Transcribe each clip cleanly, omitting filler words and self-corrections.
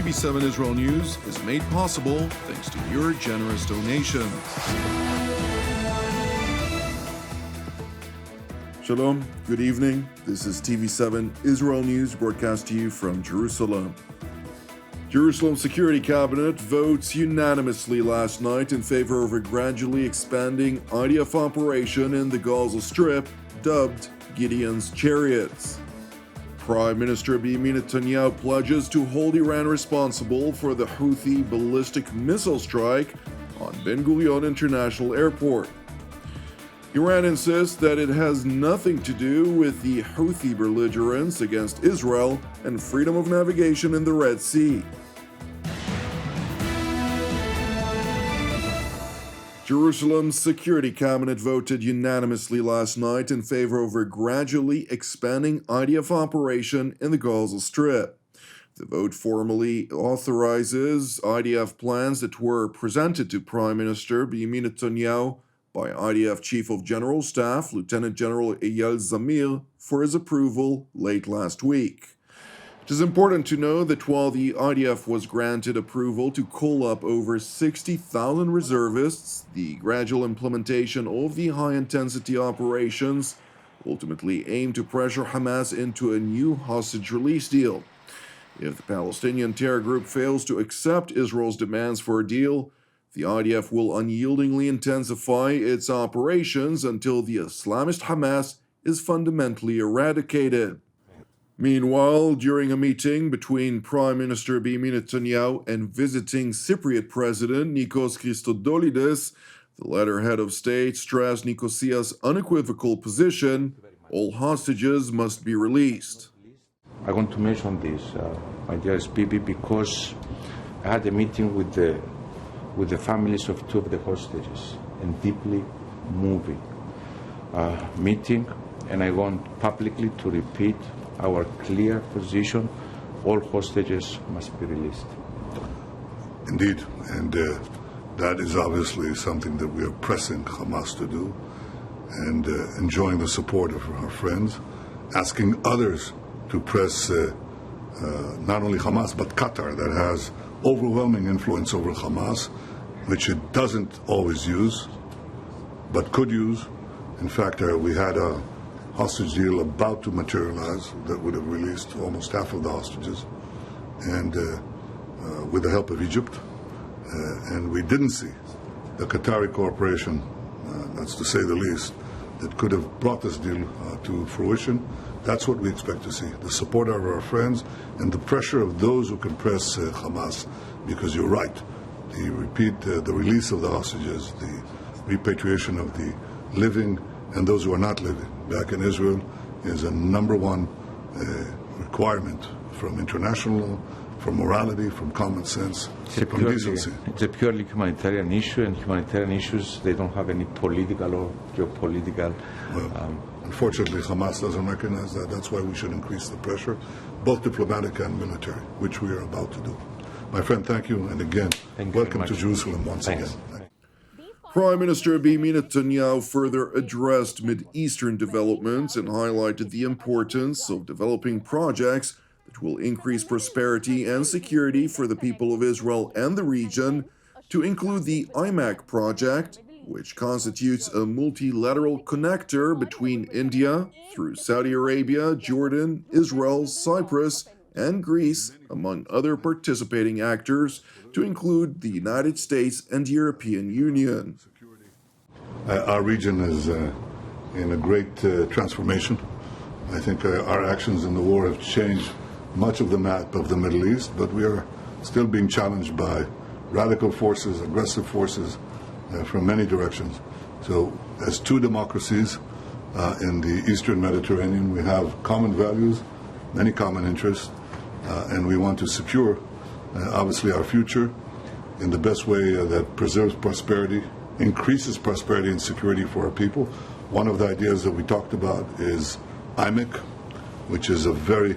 TV7 Israel News is made possible thanks to your generous donations. Shalom, good evening. This is TV7 Israel News broadcast to you from Jerusalem. Jerusalem Security Cabinet votes unanimously last night in favor of a gradually expanding IDF operation in the Gaza Strip dubbed Gideon's Chariots. Prime Minister Benjamin Netanyahu pledges to hold Iran responsible for the Houthi ballistic missile strike on Ben Gurion International Airport. Iran insists that it has nothing to do with the Houthi belligerence against Israel and freedom of navigation in the Red Sea. Jerusalem's Security Cabinet voted unanimously last night in favor of a gradually expanding IDF operation in the Gaza Strip. The vote formally authorizes IDF plans that were presented to Prime Minister Benjamin Netanyahu by IDF Chief of General Staff Lieutenant General Eyal Zamir for his approval late last week. It is important to know that while the IDF was granted approval to call up over 60,000 reservists, the gradual implementation of the high-intensity operations ultimately aim to pressure Hamas into a new hostage release deal. If the Palestinian terror group fails to accept Israel's demands for a deal, the IDF will unyieldingly intensify its operations until the Islamist Hamas is fundamentally eradicated. Meanwhile, during a meeting between Prime Minister Benjamin Netanyahu and visiting Cypriot President Nikos Christodoulides, the latter head of state stressed Nicosia's unequivocal position: all hostages must be released. I want to mention this, my dearest Bibi, because I had a meeting with the families of two of the hostages, and deeply moving meeting, and I want publicly to repeat our clear position: all hostages must be released. Indeed, and that is obviously something that we are pressing Hamas to do, and enjoying the support of our friends, asking others to press not only Hamas but Qatar, that has overwhelming influence over Hamas, which it doesn't always use, but could use. In fact, we had a hostage deal about to materialize that would have released almost half of the hostages, and with the help of Egypt. And we didn't see the Qatari corporation, that's to say the least, that could have brought this deal to fruition. That's what we expect to see: the support of our friends and the pressure of those who can press Hamas, because you're right. The release of the hostages, the repatriation of the living and those who are not living back in Israel is a number one requirement from international law, from morality, from common sense, from decency. It's a purely humanitarian issue, and humanitarian issues, they don't have any political or geopolitical. Well, unfortunately, Hamas doesn't recognize that. That's why we should increase the pressure, both diplomatic and military, which we are about to do. My friend, thank you, and again, welcome to Jerusalem once again. Prime Minister Benjamin Netanyahu further addressed Mid-Eastern developments and highlighted the importance of developing projects that will increase prosperity and security for the people of Israel and the region, to include the IMAC project, which constitutes a multilateral connector between India through Saudi Arabia, Jordan, Israel, Cyprus, and Greece, among other participating actors, to include the United States and the European Union. Our region is in a great transformation. I think our actions in the war have changed much of the map of the Middle East, but we are still being challenged by radical forces, aggressive forces from many directions. So, as two democracies in the Eastern Mediterranean, we have common values, many common interests, and we want to secure, obviously, our future in the best way that preserves prosperity, increases prosperity and security for our people. One of the ideas that we talked about is IMEC, which is a very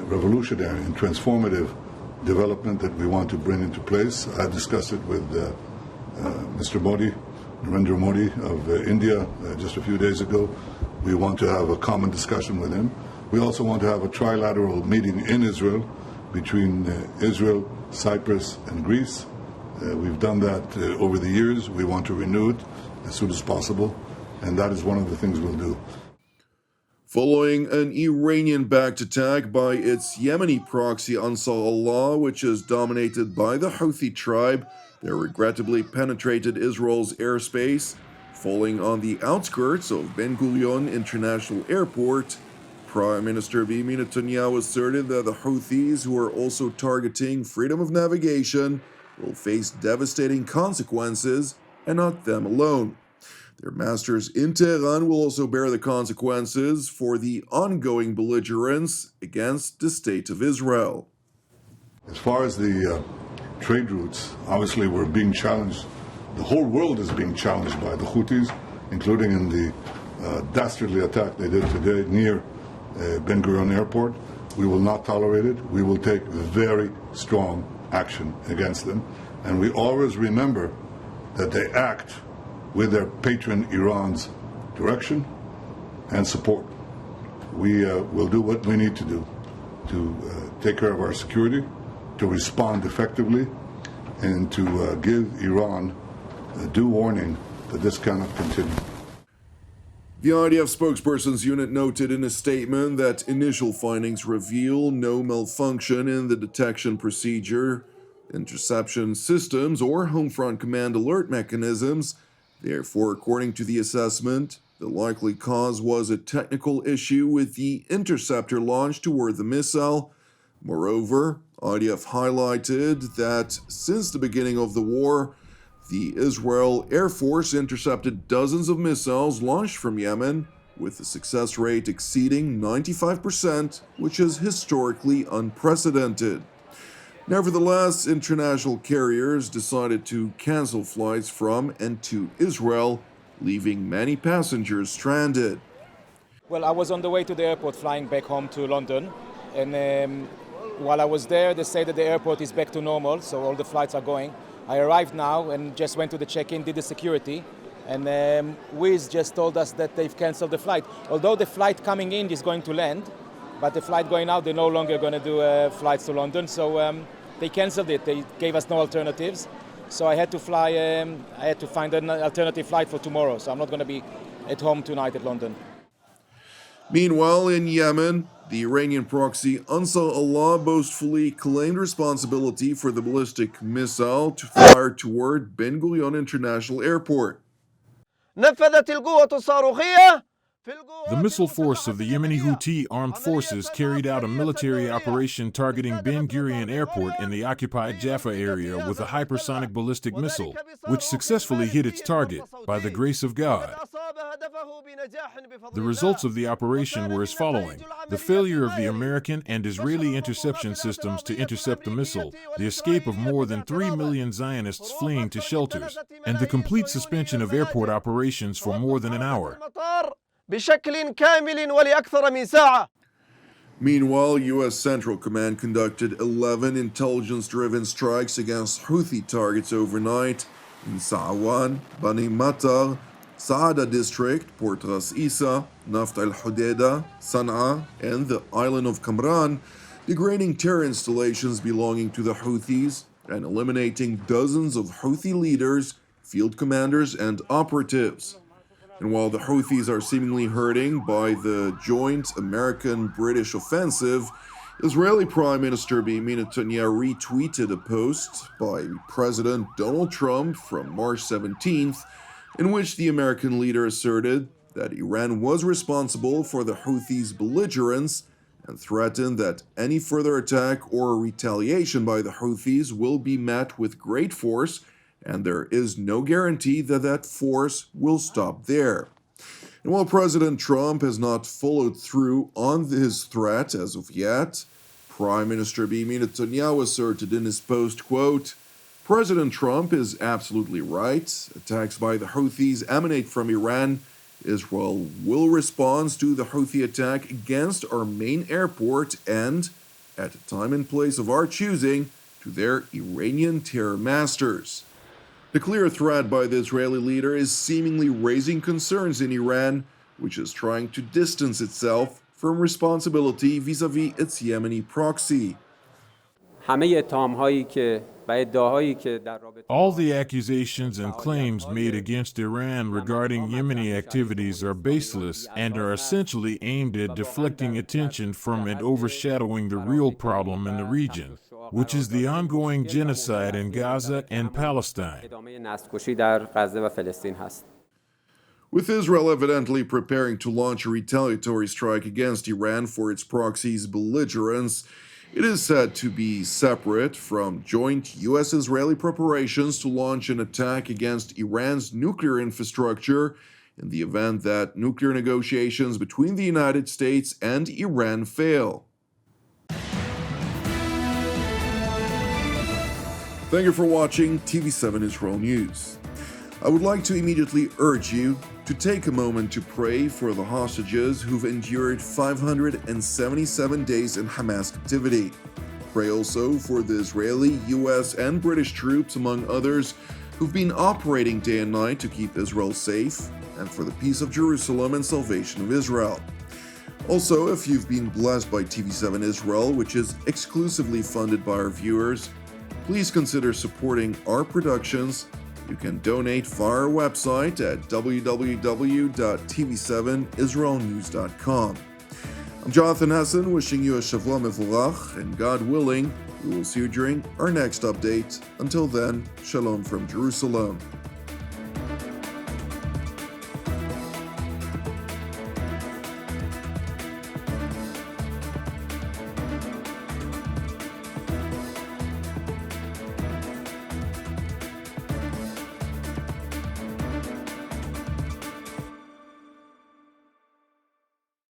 revolutionary and transformative development that we want to bring into place. I discussed it with Mr. Modi, Narendra Modi of India just a few days ago. We want to have a common discussion with him. We also want to have a trilateral meeting in Israel between Israel, Cyprus, and Greece. We've done that over the years. We want to renew it as soon as possible, and that is one of the things we'll do. Following an Iranian-backed attack by its Yemeni proxy Ansar Allah, which is dominated by the Houthi tribe, that regrettably penetrated Israel's airspace, falling on the outskirts of Ben Gurion International Airport, Prime Minister Benjamin Netanyahu asserted that the Houthis, who are also targeting freedom of navigation, will face devastating consequences, and not them alone. Their masters in Tehran will also bear the consequences for the ongoing belligerence against the State of Israel. As far as the trade routes, obviously we're being challenged. The whole world is being challenged by the Houthis, including in the dastardly attack they did today near Ben Gurion Airport. We will not tolerate it. We will take very strong action against them. And we always remember that they act with their patron Iran's direction and support. We will do what we need to do to take care of our security, to respond effectively, and to give Iran a due warning that this cannot continue. The IDF spokesperson's unit noted in a statement that initial findings reveal no malfunction in the detection procedure, interception systems, or homefront command alert mechanisms. Therefore, according to the assessment, the likely cause was a technical issue with the interceptor launch toward the missile. Moreover, IDF highlighted that since the beginning of the war, the Israel Air Force intercepted dozens of missiles launched from Yemen, with a success rate exceeding 95%, which is historically unprecedented. Nevertheless, international carriers decided to cancel flights from and to Israel, leaving many passengers stranded. Well, I was on the way to the airport flying back home to London, and while I was there, they say that the airport is back to normal, so all the flights are going. I arrived now and just went to the check-in, did the security, and Wizz just told us that they've canceled the flight. Although the flight coming in is going to land, but the flight going out, they're no longer going to do flights to London, so they canceled it. They gave us no alternatives, so I had to fly. I had to find an alternative flight for tomorrow, so I'm not going to be at home tonight at London. Meanwhile, in Yemen, the Iranian proxy Ansar Allah boastfully claimed responsibility for the ballistic missile fired toward Ben Gurion International Airport. The missile force of the Yemeni Houthi armed forces carried out a military operation targeting Ben Gurion Airport in the occupied Jaffa area with a hypersonic ballistic missile, which successfully hit its target, by the grace of God. The results of the operation were as following: the failure of the American and Israeli interception systems to intercept the missile, the escape of more than 3 million Zionists fleeing to shelters, and the complete suspension of airport operations for more than an hour. Meanwhile, U.S. Central Command conducted 11 intelligence-driven strikes against Houthi targets overnight in Sa'wan, Bani Matar, Saada District, Port Ras Isa, Naft al-Hudaydah, Sana'a, and the island of Kamran, degrading terror installations belonging to the Houthis and eliminating dozens of Houthi leaders, field commanders, and operatives. And while the Houthis are seemingly hurting by the joint American-British offensive, Israeli Prime Minister Benjamin Netanyahu retweeted a post by President Donald Trump from March 17th, in which the American leader asserted that Iran was responsible for the Houthis' belligerence and threatened that any further attack or retaliation by the Houthis will be met with great force, and there is no guarantee that that force will stop there. And while President Trump has not followed through on his threat as of yet, Prime Minister Benjamin Netanyahu asserted in his post, quote, "President Trump is absolutely right. Attacks by the Houthis emanate from Iran. Israel will respond to the Houthi attack against our main airport and, at a time and place of our choosing, to their Iranian terror masters." The clear threat by the Israeli leader is seemingly raising concerns in Iran, which is trying to distance itself from responsibility vis-à-vis its Yemeni proxy. همه اتهام‌هایی که و ادعاهایی که در رابطه All the accusations and claims made against Iran regarding Yemeni activities are baseless and are essentially aimed at deflecting attention from and overshadowing the real problem in the region, which is the ongoing genocide in Gaza and Palestine. ادامه نسل‌کشی در غزه و فلسطین هست. With Israel evidently preparing to launch a retaliatory strike against Iran for its proxy's belligerence, it is said to be separate from joint U.S.-Israeli preparations to launch an attack against Iran's nuclear infrastructure in the event that nuclear negotiations between the United States and Iran fail. Thank you for watching TV7 Israel News. I would like to immediately urge you to take a moment to pray for the hostages who've endured 577 days in Hamas captivity. Pray also for the Israeli, US, and British troops, among others, who've been operating day and night to keep Israel safe, and for the peace of Jerusalem and salvation of Israel. Also, if you've been blessed by TV7 Israel, which is exclusively funded by our viewers, please consider supporting our productions. You can donate via our website at www.tv7israelnews.com. I'm Jonathan Hassan, wishing you a Shavua Mevorach, and God willing, we will see you during our next update. Until then, Shalom from Jerusalem.